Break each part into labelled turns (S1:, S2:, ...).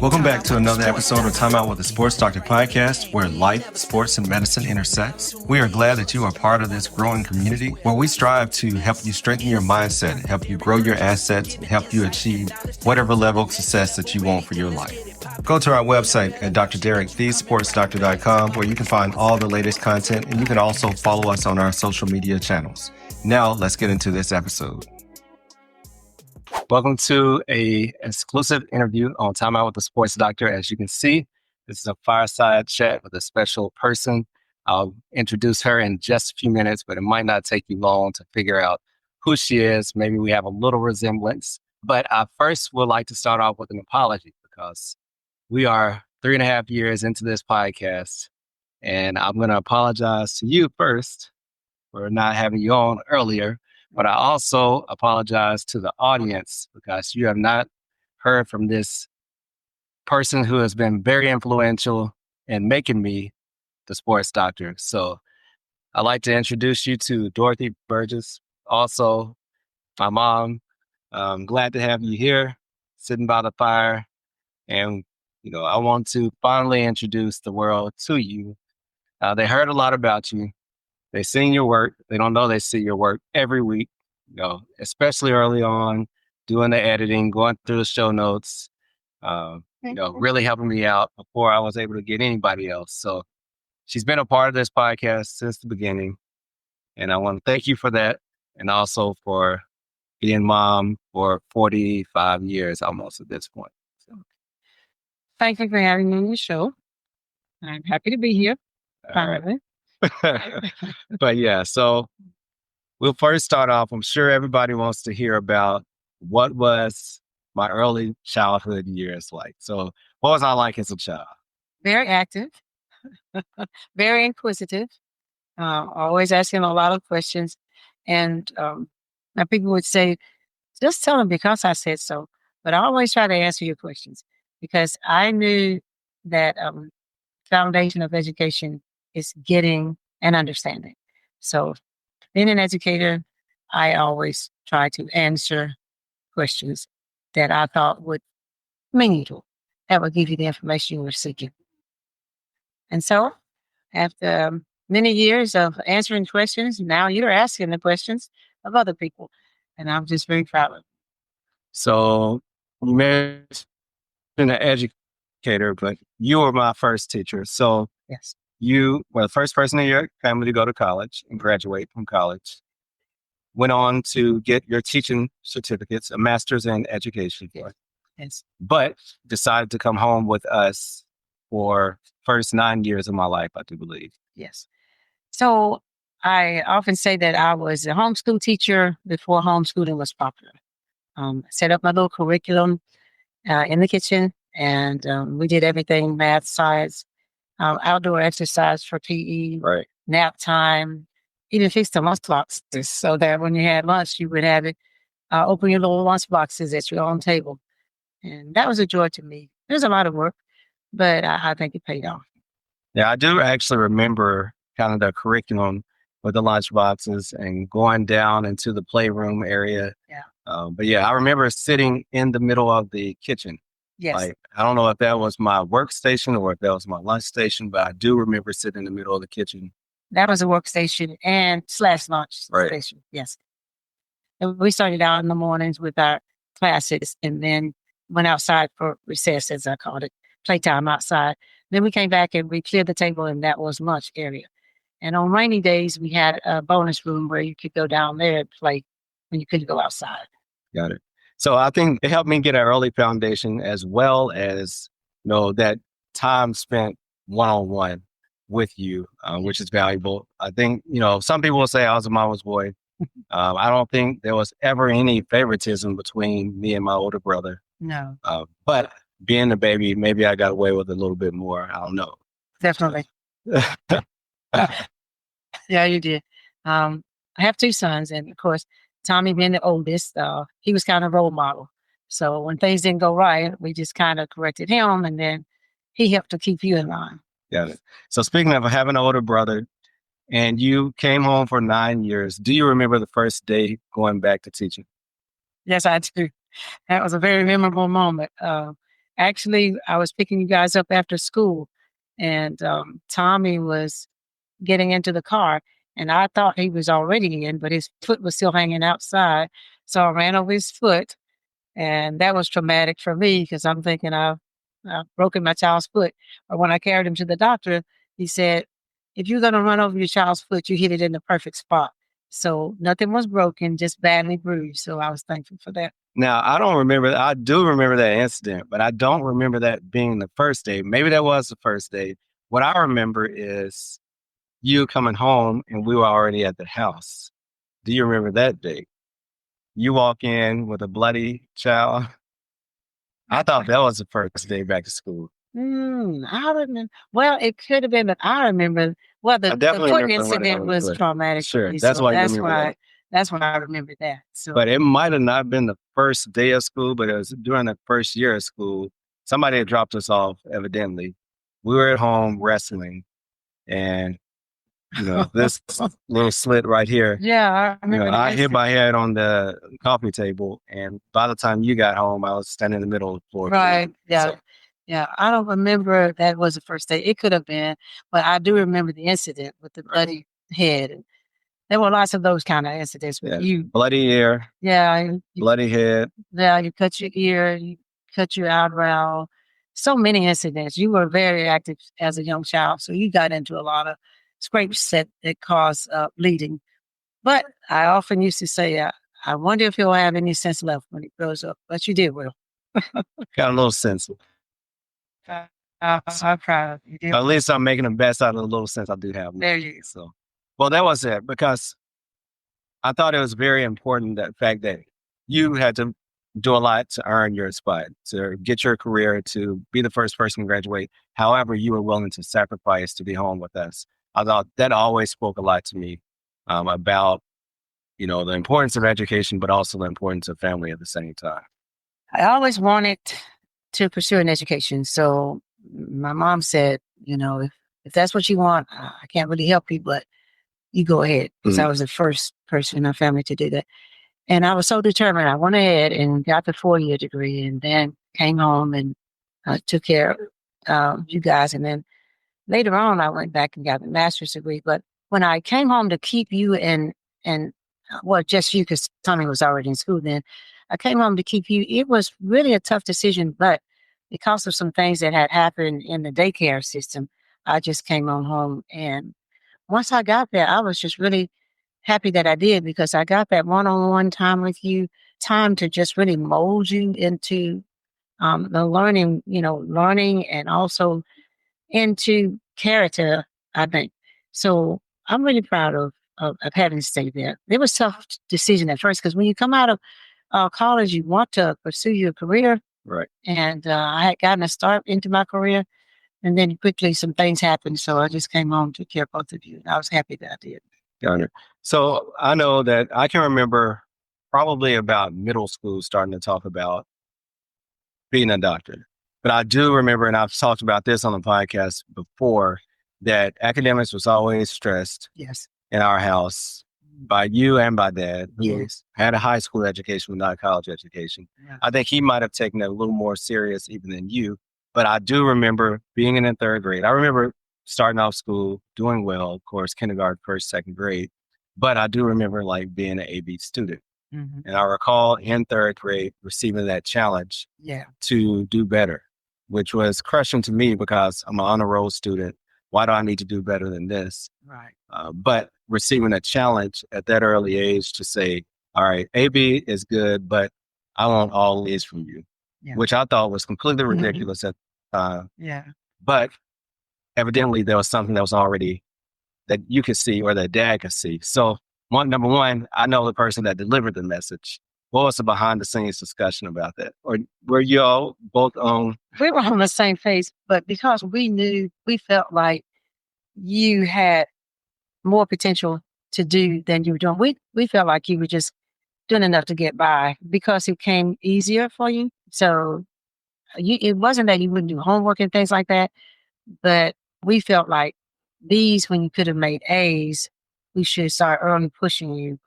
S1: Welcome back to another episode of Time Out with the Sports Doctor podcast, where life, sports, and medicine intersects. We are glad that you are part of this growing community where we strive to help you strengthen your mindset, help you grow your assets, and help you achieve whatever level of success that you want for your life. Go to our website at Dr.Derrick, thesportsdoctor.com, where you can find all the latest content, and you can also follow us on our social media channels. Now, let's get into this episode. Welcome to an exclusive interview on Time Out with the Sports Doctor. As you can see, this is a fireside chat with a special person. I'll introduce her in just a few minutes, but it might not take you long to figure out who she is. Maybe we have a little resemblance. But I first would like to start off with an apology because we are 3.5 years into this podcast, and I'm going to apologize to you first for not having you on earlier. But I also apologize to the audience because you have not heard from this person who has been very influential in making me the sports doctor. So I'd like to introduce you to Dorothy Burgess, also my mom. I'm glad to have you here, sitting by the fire. And, I want to finally introduce the world to you. They heard a lot about you. They seen your work. They don't know they see your work every week, especially early on, doing the editing, going through the show notes, really helping me out before I was able to get anybody else. So she's been a part of this podcast since the beginning. And I want to thank you for that. And also for being mom for 45 years almost at this point. So.
S2: Thank you for having me on your show. I'm happy to be here.
S1: Right. But yeah, so we'll first start off. I'm sure everybody wants to hear about what was my early childhood years like. So what was I like as a child?
S2: Very active, very inquisitive, always asking a lot of questions. And now people would say, just tell them because I said so. But I always try to answer your questions because I knew that foundation of education is getting and understanding. So being an educator, I always try to answer questions that I thought would meaningful, that would give you the information you were seeking. And so after many years of answering questions, now you're asking the questions of other people. And I'm just very proud of it.
S1: So you mentioned an educator, but you were my first teacher. So
S2: yes.
S1: You were the first person in your family to go to college and graduate from college. Went on to get your teaching certificates, a master's in education.
S2: Yes.
S1: But decided to come home with us for first 9 years of my life, I do believe.
S2: Yes. So I often say that I was a homeschool teacher before homeschooling was popular. Set up my little curriculum in the kitchen, and we did everything, math, science, outdoor exercise for PE,
S1: right.
S2: Nap time, even fixed the lunch boxes so that when you had lunch, you would have it, open your little lunch boxes at your own table. And that was a joy to me. There's a lot of work, but I think it paid off.
S1: Yeah, I do actually remember kind of the curriculum with the lunch boxes and going down into the playroom area.
S2: Yeah.
S1: But yeah, I remember sitting in the middle of the kitchen.
S2: Yes.
S1: Like, I don't know if that was my workstation or if that was my lunch station, but I do remember sitting in the middle of the kitchen.
S2: That was a workstation and / lunch station. Yes. And we started out in the mornings with our classes and then went outside for recess, as I called it, playtime outside. Then we came back and we cleared the table, and that was lunch area. And on rainy days, we had a bonus room where you could go down there and play when you couldn't go outside.
S1: Got it. So I think it helped me get an early foundation as well as, that time spent one-on-one with you, which is valuable. I think, some people will say I was a mama's boy. I don't think there was ever any favoritism between me and my older brother.
S2: No.
S1: But being a baby, maybe I got away with a little bit more. I don't know.
S2: Definitely. Yeah, you did. I have 2 sons, and of course, Tommy being the oldest, he was kind of role model. So when things didn't go right, we just kind of corrected him, and then he helped to keep you in line.
S1: Got it. So speaking of having an older brother, and you came home for 9 years, do you remember the first day going back to teaching?
S2: Yes, I do. That was a very memorable moment. Actually, I was picking you guys up after school, and Tommy was getting into the car, and I thought he was already in, but his foot was still hanging outside. So I ran over his foot, and that was traumatic for me because I'm thinking I've broken my child's foot. But when I carried him to the doctor, he said, if you're going to run over your child's foot, you hit it in the perfect spot. So nothing was broken, just badly bruised. So I was thankful for that.
S1: Now, I don't remember. I do remember that incident, but I don't remember that being the first day. Maybe that was the first day. What I remember is you coming home and we were already at the house. Do you remember that day? You walk in with a bloody child. I thought that was the first day back to school.
S2: I remember. Well, it could have been, but I remember. Well, the foot incident was traumatic.
S1: Sure, that's why
S2: I remember that. So,
S1: but it might have not been the first day of school, but it was during the first year of school. Somebody had dropped us off. Evidently, we were at home wrestling, and this little slit right here.
S2: Yeah, I remember.
S1: I hit my head on the coffee table, and by the time you got home, I was standing in the middle of the floor.
S2: Right. Yeah. So, yeah, I don't remember that was the first day. It could have been, but I do remember the incident with the bloody head. And there were lots of those kind of incidents with you.
S1: Bloody ear.
S2: Yeah.
S1: Bloody head.
S2: Yeah, you cut your ear, you cut your eyebrow. So many incidents. You were very active as a young child, so you got into a lot of scrapes that caused bleeding. But I often used to say, I wonder if he'll have any sense left when he grows up. But you did, Will.
S1: Got a little sense.
S2: I'm proud of you.
S1: At least I'm making the best out of the little sense I do have.
S2: There you go.
S1: So, well, that was it, because I thought it was very important, that fact that you had to do a lot to earn your spot, to get your career, to be the first person to graduate. However, you were willing to sacrifice to be home with us. I thought that always spoke a lot to me about, the importance of education, but also the importance of family at the same time.
S2: I always wanted to pursue an education. So my mom said, if that's what you want, I can't really help you, but you go ahead. Because I was the first person in our family to do that. And I was so determined. I went ahead and got the 4-year degree, and then came home and took care of you guys. And then later on, I went back and got the master's degree. But when I came home to keep you and just you, because Tommy was already in school then, I came home to keep you. It was really a tough decision, but because of some things that had happened in the daycare system, I just came on home. And once I got there, I was just really happy that I did, because I got that one-on-one time with you, time to just really mold you into the learning and also into character, I think. So I'm really proud of having stayed there. It was a tough decision at first, because when you come out of college, you want to pursue your career.
S1: Right.
S2: And I had gotten a start into my career, and then quickly some things happened. So I just came home to care both of you. And I was happy that I did.
S1: Got it. So I know that I can remember probably about middle school starting to talk about being a doctor. But I do remember, and I've talked about this on the podcast before, that academics was always stressed.
S2: Yes.
S1: In our house by you and by Dad, who had a high school education, but not a college education. Yeah. I think he might have taken it a little more serious even than you. But I do remember being in the 3rd grade. I remember starting off school, doing well, of course, kindergarten, 1st, 2nd grade. But I do remember being an AB student. Mm-hmm. And I recall in 3rd grade receiving that challenge to do better, which was crushing to me because I'm an honor roll student. Why do I need to do better than this?
S2: Right.
S1: But receiving a challenge at that early age to say, all right, AB is good, but I want all A's from you, which I thought was completely ridiculous at the time.
S2: Yeah.
S1: But evidently there was something that was already that you could see, or that Dad could see. So number one, I know the person that delivered the message. What was the behind the scenes discussion about that? Or were you all both on?
S2: We were on the same page, but because we felt like you had more potential to do than you were doing. We felt like you were just doing enough to get by because it came easier for you. So it wasn't that you wouldn't do homework and things like that, but we felt like when you could have made A's, we should start early pushing you.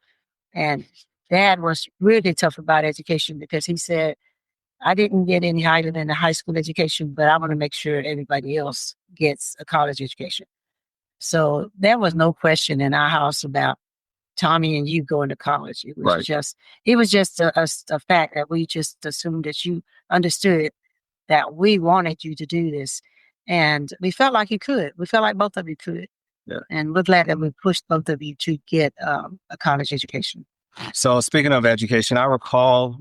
S2: And Dad was really tough about education because he said, I didn't get any higher than a high school education, but I want to make sure everybody else gets a college education. So there was no question in our house about Tommy and you going to college. It was just, a fact that we just assumed that you understood that we wanted you to do this. And we felt like you could. We felt like both of you could.
S1: Yeah.
S2: And we're glad that we pushed both of you to get a college education.
S1: So speaking of education, I recall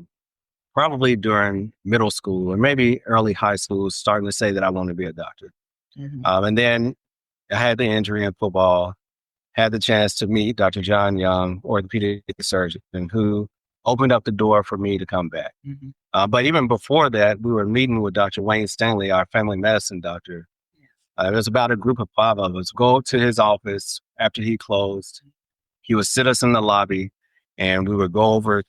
S1: probably during middle school or maybe early high school, starting to say that I want to be a doctor. And then I had the injury in football, had the chance to meet Dr. John Young, orthopedic surgeon, who opened up the door for me to come back. But even before that, we were meeting with Dr. Wayne Stanley, our family medicine doctor. It was about a group of 5 of us go to his office after he closed. He would sit us in the lobby and we would go over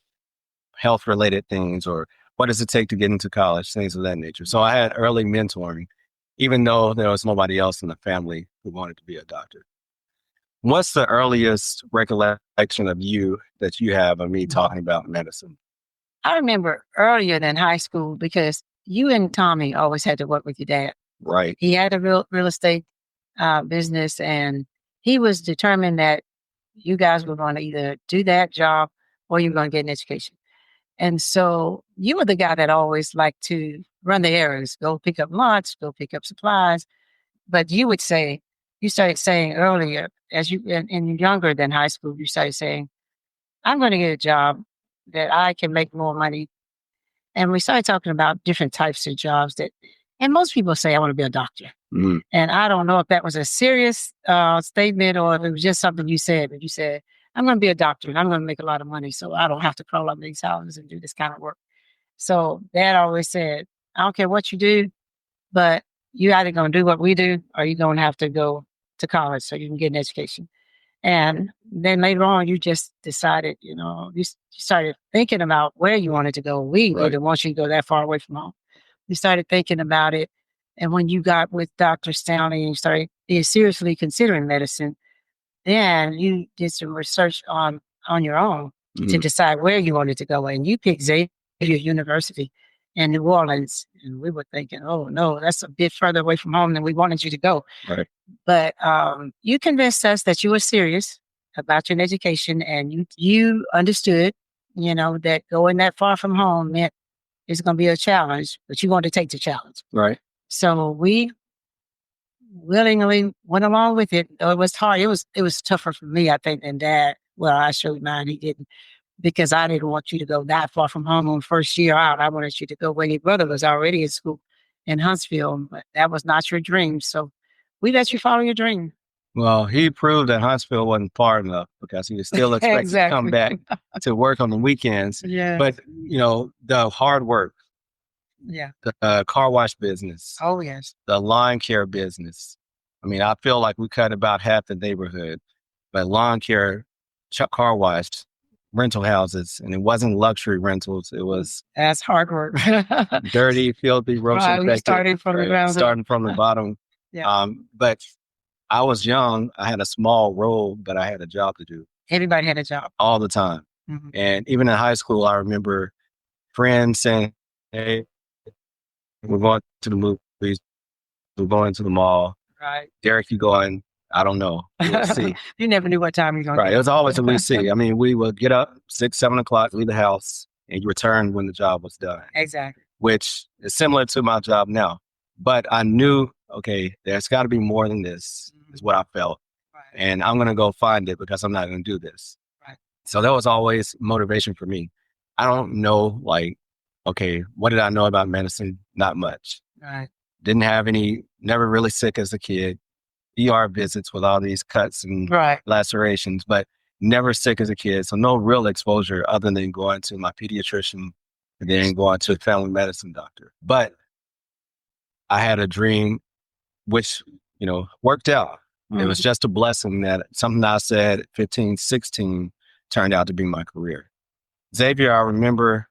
S1: health related things or what does it take to get into college, things of that nature. So I had early mentoring, even though there was nobody else in the family who wanted to be a doctor. What's the earliest recollection of you that you have of me talking about medicine?
S2: I remember earlier than high school because you and Tommy always had to work with your dad.
S1: Right.
S2: He had a real estate business, and he was determined that you guys were going to either do that job or you were going to get an education. And so you were the guy that always liked to run the errands, go pick up lunch, go pick up supplies. But you started saying earlier, as you and younger than high school, you started saying, I'm going to get a job that I can make more money. And we started talking about different types of jobs and most people say, I want to be a doctor. And I don't know if that was a serious statement or if it was just something you said, but you said, I'm going to be a doctor and I'm going to make a lot of money so I don't have to crawl up these houses and do this kind of work. So Dad always said, I don't care what you do, but you either going to do what we do or you're going to have to go to college so you can get an education. And then later on, you just decided, you started thinking about where you wanted to go. We didn't want you to go that far away from home. You started thinking about it. And when you got with Dr. Stanley and you started seriously considering medicine, then you did some research on your own to decide where you wanted to go. And you picked Xavier University in New Orleans. And we were thinking, oh, no, that's a bit further away from home than we wanted you to go.
S1: Right.
S2: But you convinced us that you were serious about your education and you understood, that going that far from home meant it's going to be a challenge, but you wanted to take the challenge.
S1: Right.
S2: So we willingly went along with it. Though it was hard. It was tougher for me, I think, than Dad. Well, I showed mine. He didn't, because I didn't want you to go that far from home on first year out. I wanted you to go where your brother was already in school in Huntsville, but that was not your dream. So we let you follow your dream.
S1: Well, he proved that Huntsville wasn't far enough because he was still expected to come back to work on the weekends.
S2: Yeah.
S1: But, the hard work, the car wash business.
S2: Oh, yes.
S1: The lawn care business. I mean, I feel like we cut about half the neighborhood, but lawn care, car wash, rental houses, and it wasn't luxury rentals. It was
S2: that's hard work.
S1: Dirty, filthy, roach infected.
S2: We started from the ground.
S1: Starting from the bottom.
S2: Yeah.
S1: But I was young. I had a small role, but I had a job to do.
S2: Everybody had a job.
S1: All the time. And even in high school, I remember friends saying, hey, we're going to the movies. We're going to the mall.
S2: Right.
S1: Derrick, you going? I don't know. We'll see.
S2: You never knew what time you're going.
S1: Right. It was always a we see. I mean, we would get up 6, 7 o'clock, leave the house, and you return when the job was done.
S2: Exactly.
S1: Which is similar to my job now. But I knew, okay, there's got to be more than this, is what I felt.
S2: Right.
S1: And I'm going to go find it because I'm not going to do this.
S2: Right.
S1: So that was always motivation for me. I don't know, okay, what did I know about medicine? Not much.
S2: Right.
S1: Didn't have never really sick as a kid. ER visits with all these cuts and lacerations, but never sick as a kid. So no real exposure other than going to my pediatrician and then going to a family medicine doctor. But I had a dream which, worked out. It was just a blessing that something I said at 15, 16 turned out to be my career. Xavier, I remember,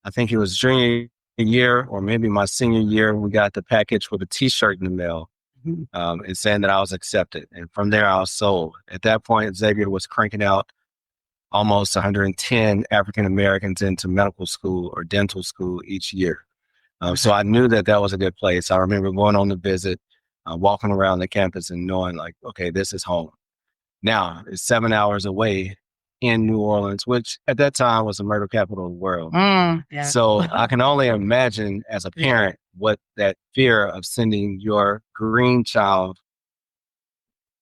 S1: I think it was junior year or maybe my senior year, we got the package with a t-shirt in the mail and saying that I was accepted. And from there I was sold. At that point, Xavier was cranking out almost 110 African Americans into medical school or dental school each year. So I knew that was a good place. I remember going on the visit, walking around the campus and knowing like, okay, this is home. Now it's 7 hours away in New Orleans, which at that time was the murder capital of the world.
S2: Yeah.
S1: So I can only imagine as a parent what that fear of sending your green child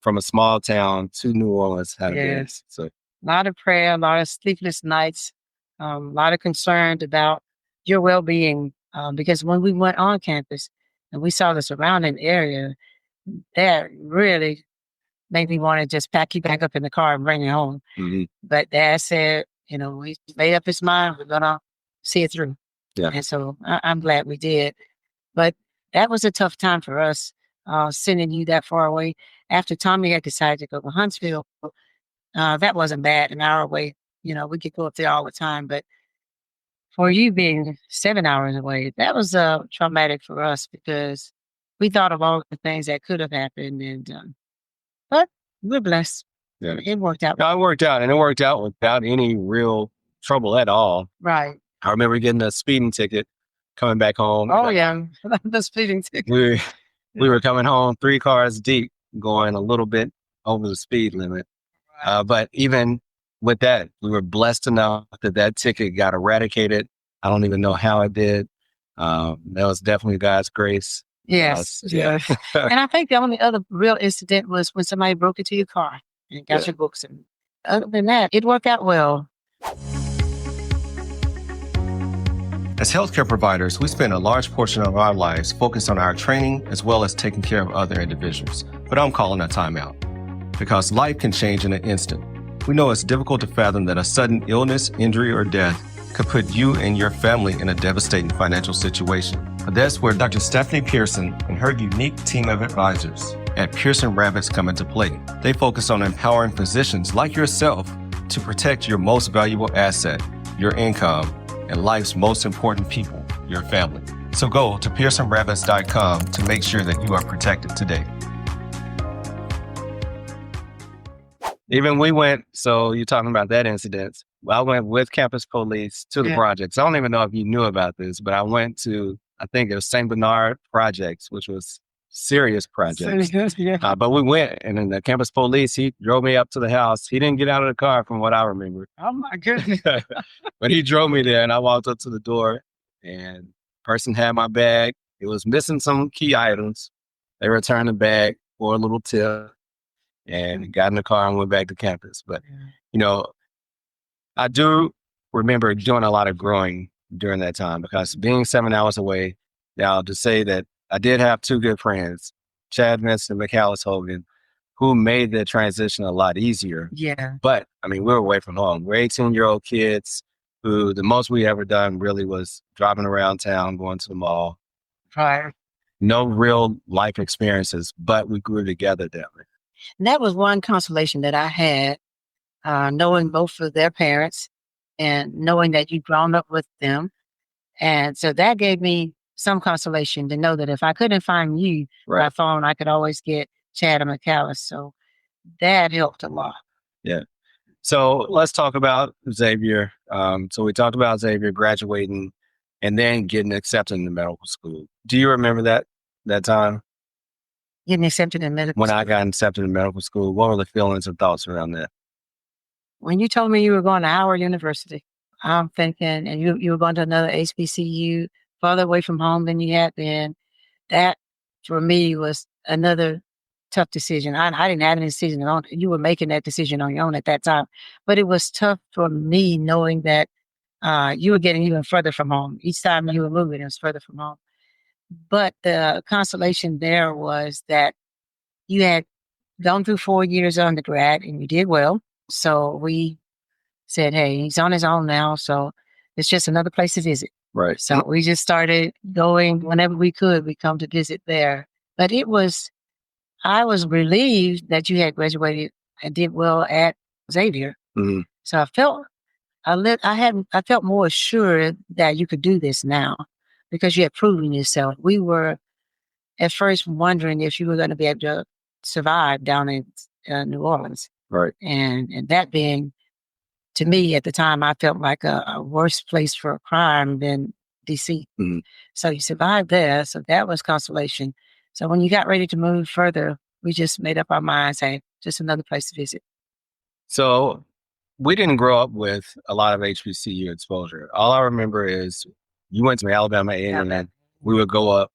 S1: from a small town to New Orleans had been. So
S2: a lot of prayer, a lot of sleepless nights, a lot of concern about your well-being. Because when we went on campus and we saw the surrounding area, that really made me want to just pack you back up in the car and bring you home. But Dad said, we made up his mind, we're going to see it through. Yeah. And so I'm glad we did. But that was a tough time for us, sending you that far away. After Tommy had decided to go to Huntsville, that wasn't bad, an hour away. We could go up there all the time. But for you being 7 hours away, that was traumatic for us because we thought of all the things that could have happened. And but we're blessed. Yeah. It worked out.
S1: No, it worked out, and it worked out without any real trouble at all.
S2: Right.
S1: I remember getting a speeding ticket coming back home.
S2: Oh, yeah. The speeding ticket.
S1: We were coming home 3 cars deep, going a little bit over the speed limit. Right. But even with that, we were blessed enough that ticket got eradicated. I don't even know how it did. That was definitely God's grace.
S2: Yes. And I think the only other real incident was when somebody broke into your car and got your books. And other than that, it worked out well.
S1: As healthcare providers, we spend a large portion of our lives focused on our training as well as taking care of other individuals. But I'm calling a timeout because life can change in an instant. We know it's difficult to fathom that a sudden illness, injury, or death could put you and your family in a devastating financial situation. But that's where Dr. Stephanie Pearson and her unique team of advisors at Pearson Ravitz come into play. They focus on empowering physicians like yourself to protect your most valuable asset, your income, and life's most important people, your family. So go to PearsonRavitz.com to make sure that you are protected today. Even we went, so you're talking about that incident. I went with campus police to the projects. I don't even know if you knew about this, but I went to, I think it was St. Bernard Projects, which was serious projects. But we went, and then the campus police, he drove me up to the house. He didn't get out of the car from what I remember.
S2: Oh my goodness.
S1: But he drove me there, and I walked up to the door, and person had my bag. It was missing some key items. They returned the bag for a little tip and got in the car and went back to campus. But, I do remember doing a lot of growing during that time because being 7 hours away, now to say that I did have 2 good friends, Chad Vincent and McAllis Hogan, who made the transition a lot easier.
S2: Yeah.
S1: But I mean, we were away from home. We're 18-year-old kids who the most we ever done really was driving around town, going to the mall.
S2: Right.
S1: No real life experiences, but we grew together that way.
S2: And that was one consolation that I had, knowing both of their parents and knowing that you'd grown up with them. And so that gave me some consolation to know that if I couldn't find you by phone, I could always get Chad and McAllis. So that helped a lot. Yeah.
S1: So let's talk about Xavier. So we talked about Xavier graduating and then getting accepted in the medical school. Do you remember that time?
S2: Getting accepted in medical
S1: when
S2: school.
S1: I got accepted in medical school, what were the feelings and thoughts around that?
S2: When you told me you were going to Howard University, I'm thinking, and you were going to another HBCU further away from home than you had been, that for me was another tough decision. I didn't have any decision on it. You were making that decision on your own at that time. But it was tough for me knowing that you were getting even further from home. Each time you were moving, it was further from home. But the consolation there was that you had gone through 4 years of undergrad and you did well. So we said, hey, he's on his own now. So it's just another place to visit.
S1: Right.
S2: So we just started going whenever we could. We come to visit there. But I was relieved that you had graduated and did well at Xavier. Mm-hmm. So I felt more assured that you could do this now because you had proven yourself. We were at first wondering if you were going to be able to survive down in New Orleans.
S1: Right.
S2: And that being to me at the time, I felt like a worse place for a crime than DC.
S1: Mhm.
S2: So you survived there. So that was consolation. So when you got ready to move further, we just made up our minds, hey, just another place to visit.
S1: So we didn't grow up with a lot of HBCU exposure. All I remember is you went to Alabama A&M, and we would go up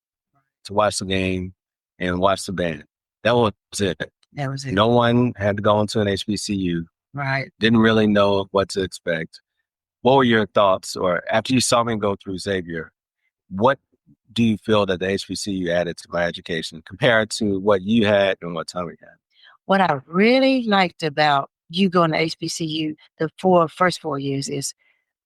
S1: to watch the game and watch the band. That was it.
S2: That was it.
S1: No one had to go into an HBCU.
S2: Right.
S1: Didn't really know what to expect. What were your thoughts, or after you saw me go through Xavier, what do you feel that the HBCU added to my education compared to what you had and what Tommy had?
S2: What I really liked about you going to HBCU the first 4 years is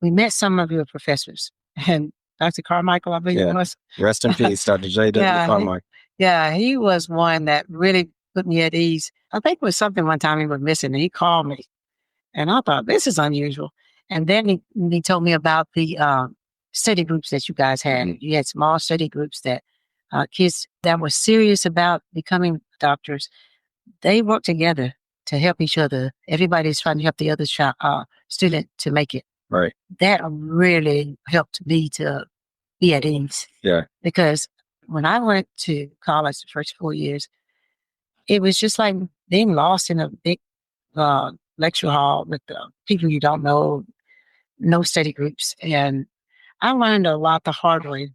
S2: we met some of your professors, and Dr. Carmichael, I believe it was.
S1: Rest in peace, Dr. J.W. Carmichael.
S2: He was one that really put me at ease. I think it was something one time he was missing, and he called me, and I thought, this is unusual. And then he told me about the study groups that you guys had.
S1: Mhm.
S2: You had small study groups that kids that were serious about becoming doctors, they work together to help each other. Everybody's trying to help the other student to make it.
S1: Right.
S2: That really helped me to be at ease.
S1: Yeah.
S2: Because when I went to college the first 4 years, it was just like being lost in a big lecture hall with people you don't know, no study groups. And I learned a lot the hard way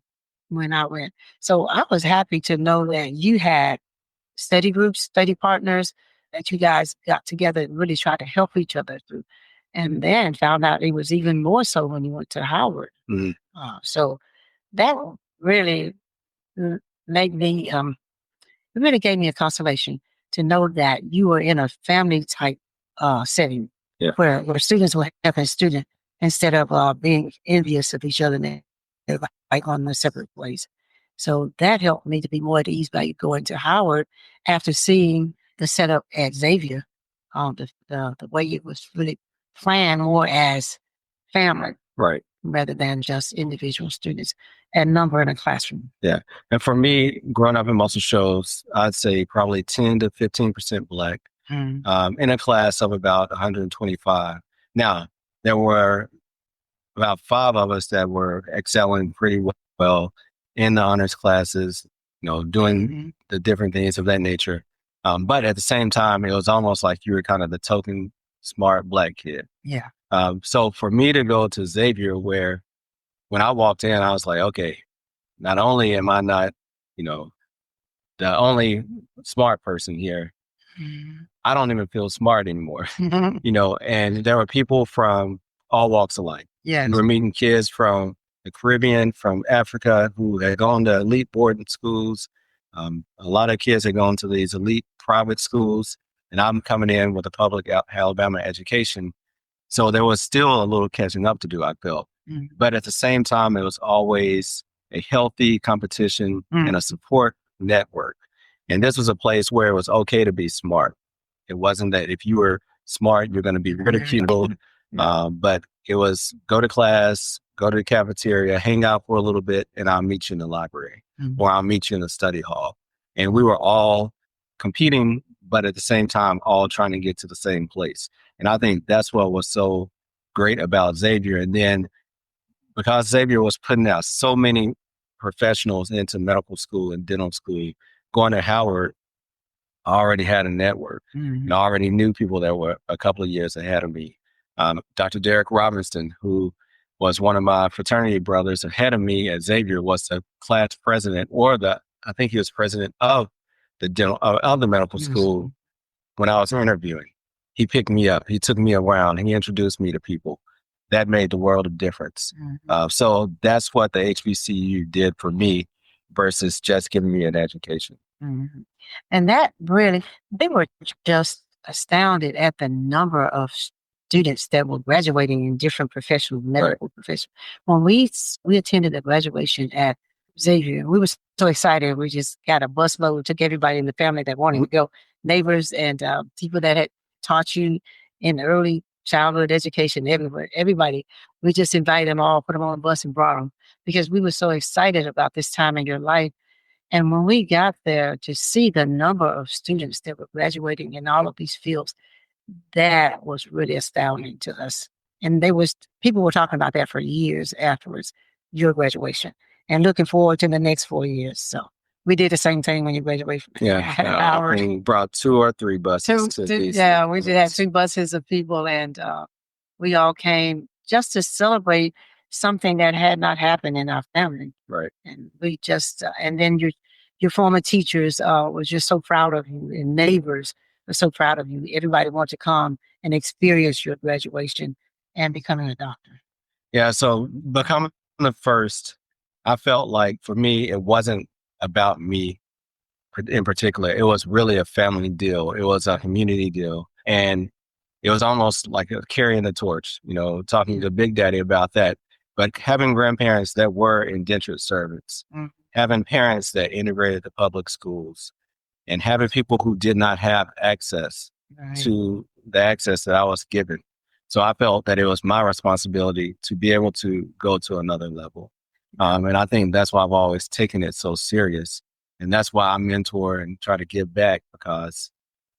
S2: when I went. So I was happy to know that you had study groups, study partners, that you guys got together and really tried to help each other through. And then found out it was even more so when you went to Howard.
S1: Mhm.
S2: So that really made me, it really gave me a consolation to know that you were in a family type setting where students were helping students instead of being envious of each other and they're like on the separate ways. So that helped me to be more at ease by going to Howard after seeing the setup at Xavier, the way it was really planned more as family.
S1: Right.
S2: Rather than just individual students and number in a classroom.
S1: Yeah. And for me, growing up in Muscle Shoals, I'd say probably 10 to 15% Black in a class of about 125. Now, there were about 5 of us that were excelling pretty well in the honors classes, doing the different things of that nature. But at the same time, it was almost like you were kind of the token smart Black kid.
S2: Yeah.
S1: So for me to go to Xavier, where when I walked in, I was like, okay, not only am I not, the only smart person here, I don't even feel smart anymore, and there were people from all walks of life.
S2: Yes.
S1: We were meeting kids from the Caribbean, from Africa, who had gone to elite boarding schools. A lot of kids had gone to these elite private schools, and I'm coming in with a public Alabama education. So there was still a little catching up to do, I felt. But at the same time, it was always a healthy competition and a support network. And this was a place where it was okay to be smart. It wasn't that if you were smart, you're going to be ridiculed. But it was go to class, go to the cafeteria, hang out for a little bit, and I'll meet you in the library or I'll meet you in the study hall. And we were all competing, but at the same time, all trying to get to the same place. And I think that's what was so great about Xavier. And then because Xavier was putting out so many professionals into medical school and dental school, going to Howard, I already had a network. And I already knew people that were a couple of years ahead of me. Dr.Derrick Robinson, who was one of my fraternity brothers ahead of me at Xavier, was the class president, I think he was president of the dental of the medical school when I was interviewing. He picked me up. He took me around. He introduced me to people. That made the world of difference. So that's what the HBCU did for me versus just giving me an education.
S2: And that really, they were just astounded at the number of students that were graduating in different professional medical professions. When we attended the graduation at Xavier, we were so excited. We just got a busload, took everybody in the family that wanted to go, neighbors and people that had taught you in early childhood education everywhere. Everybody, we just invited them all, put them on a bus and brought them because we were so excited about this time in your life. And when we got there to see the number of students that were graduating in all of these fields, that was really astounding to us. And people were talking about that for years afterwards, your graduation, and looking forward to the next 4 years. So we did the same thing when you graduate from
S1: I think brought 2 or 3 buses to DC.
S2: Yeah, we did have 2 buses of people, and we all came just to celebrate something that had not happened in our family.
S1: Right.
S2: And we just, and then your former teachers was just so proud of you, and neighbors were so proud of you. Everybody wanted to come and experience your graduation and becoming a doctor.
S1: Yeah. So becoming the first, I felt like for me, it wasn't about me in particular. It was really a family deal. It was a community deal. And it was almost like carrying the torch, talking to Big Daddy about that. But having grandparents that were indentured servants, having parents that integrated the public schools, and having people who did not have access to the access that I was given. So I felt that it was my responsibility to be able to go to another level. And I think that's why I've always taken it so serious. And that's why I mentor and try to give back, because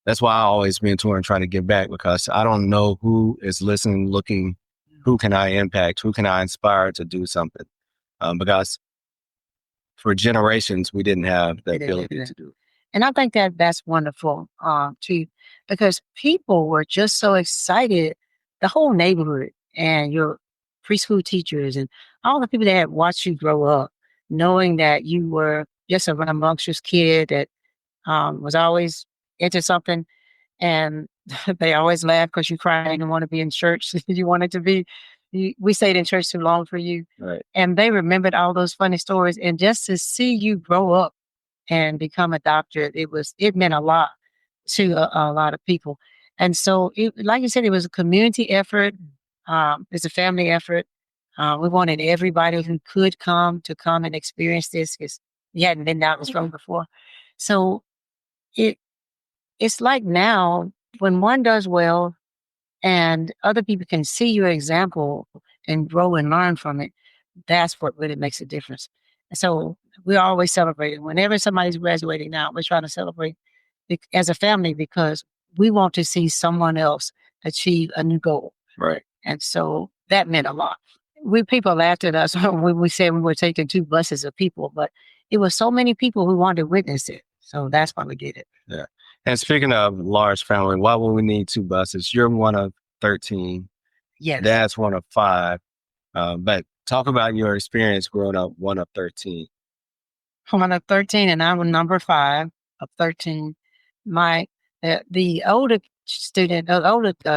S1: that's why I always mentor and try to give back, because I don't know who is listening, looking, who can I impact, who can I inspire to do something. Because for generations, we didn't have the ability to do it.
S2: And I think that that's wonderful too, because people were just so excited, the whole neighborhood and your preschool teachers and all the people that had watched you grow up, knowing that you were just a rambunctious kid that was always into something. And they always laughed because you cried and want to be in church. You wanted to be, we stayed in church too long for you.
S1: Right.
S2: And they remembered all those funny stories. And just to see you grow up and become a doctor, it meant a lot to a lot of people. And so, like you said, it was a community effort. It's a family effort. We wanted everybody who could come to come and experience this, because you hadn't been down this road before. So it's like now when one does well and other people can see your example and grow and learn from it, that's what really makes a difference. So we always celebrate. Whenever somebody's graduating now, we're trying to celebrate as a family, because we want to see someone else achieve a new goal.
S1: Right.
S2: And so that meant a lot. People laughed at us when we said we were taking 2 buses of people, but it was so many people who wanted to witness it. So that's why we did it.
S1: Yeah. And speaking of large family, why would we need 2 buses? You're one of 13.
S2: Yes.
S1: Dad's one of 5. But talk about your experience growing up one of 13.
S2: One of 13, and I'm number 5 of 13. The older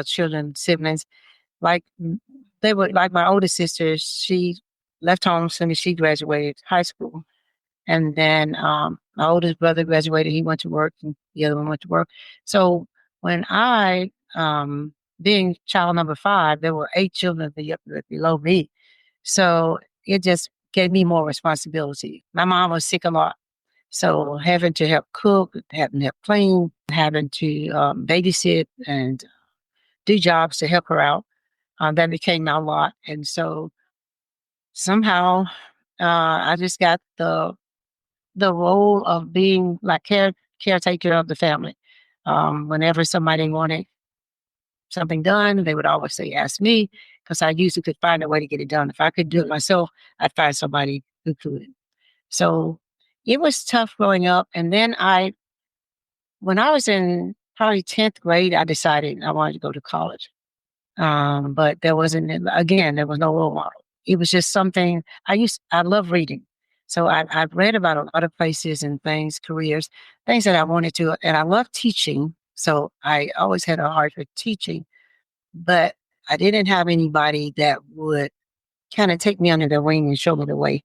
S2: children, siblings, they were like my older sister. She left home as soon as she graduated high school. And then my oldest brother graduated. He went to work, and the other one went to work. So when I, being child number 5, there were 8 children below me. So it just gave me more responsibility. My mom was sick a lot. So having to help cook, having to help clean, having to babysit and do jobs to help her out, that became a lot. And so somehow I just got the role of being like caretaker of the family. Whenever somebody wanted something done, they would always say, ask me, because I usually could find a way to get it done. If I could do it myself, I'd find somebody who could. So it was tough growing up. And then when I was in probably 10th grade, I decided I wanted to go to college. But there was no role model. It was just something I love reading. So I've read about a lot of places and careers, things that I wanted to, and I love teaching. So I always had a heart for teaching, but I didn't have anybody that would kind of take me under their wing and show me the way.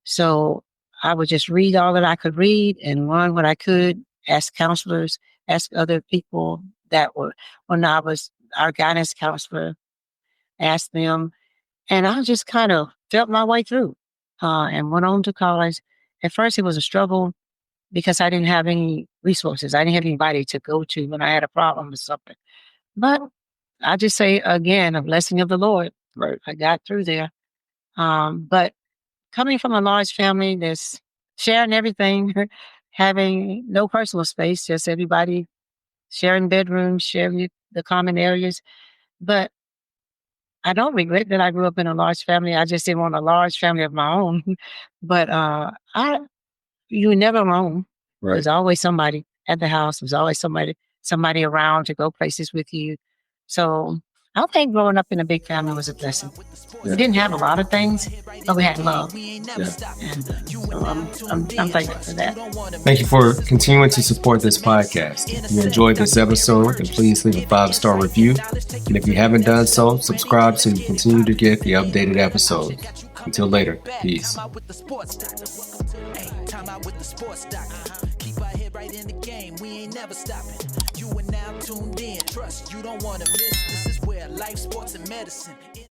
S2: So I would just read all that I could read and learn what I could, ask counselors, ask other people that were, when I was our guidance counselor, asked them, and I just kind of felt my way through and went on to college. At first, it was a struggle because I didn't have any resources. I didn't have anybody to go to when I had a problem or something. But I just say, again, a blessing of the Lord.
S1: Right.
S2: I got through there. But coming from a large family that's sharing everything, having no personal space, just everybody sharing bedrooms, sharing the common areas. But I don't regret that I grew up in a large family. I just didn't want a large family of my own. But I you were never alone.
S1: Right.
S2: There's always somebody at the house. There's always somebody around to go places with you. So I think growing up in a big family was a blessing. We didn't have a lot of things, but we had love. And so I'm thankful for that.
S1: Thank you for continuing to support this podcast. If you enjoyed this episode, then please leave a 5-star review. And if you haven't done so, subscribe so you continue to get the updated episodes. Until later, peace.
S3: Time out with the sports doctor. Keep our head right in the game. We ain't never stopping. You are now tuned in. Trust you don't want to miss. This is where life, sports, and medicine.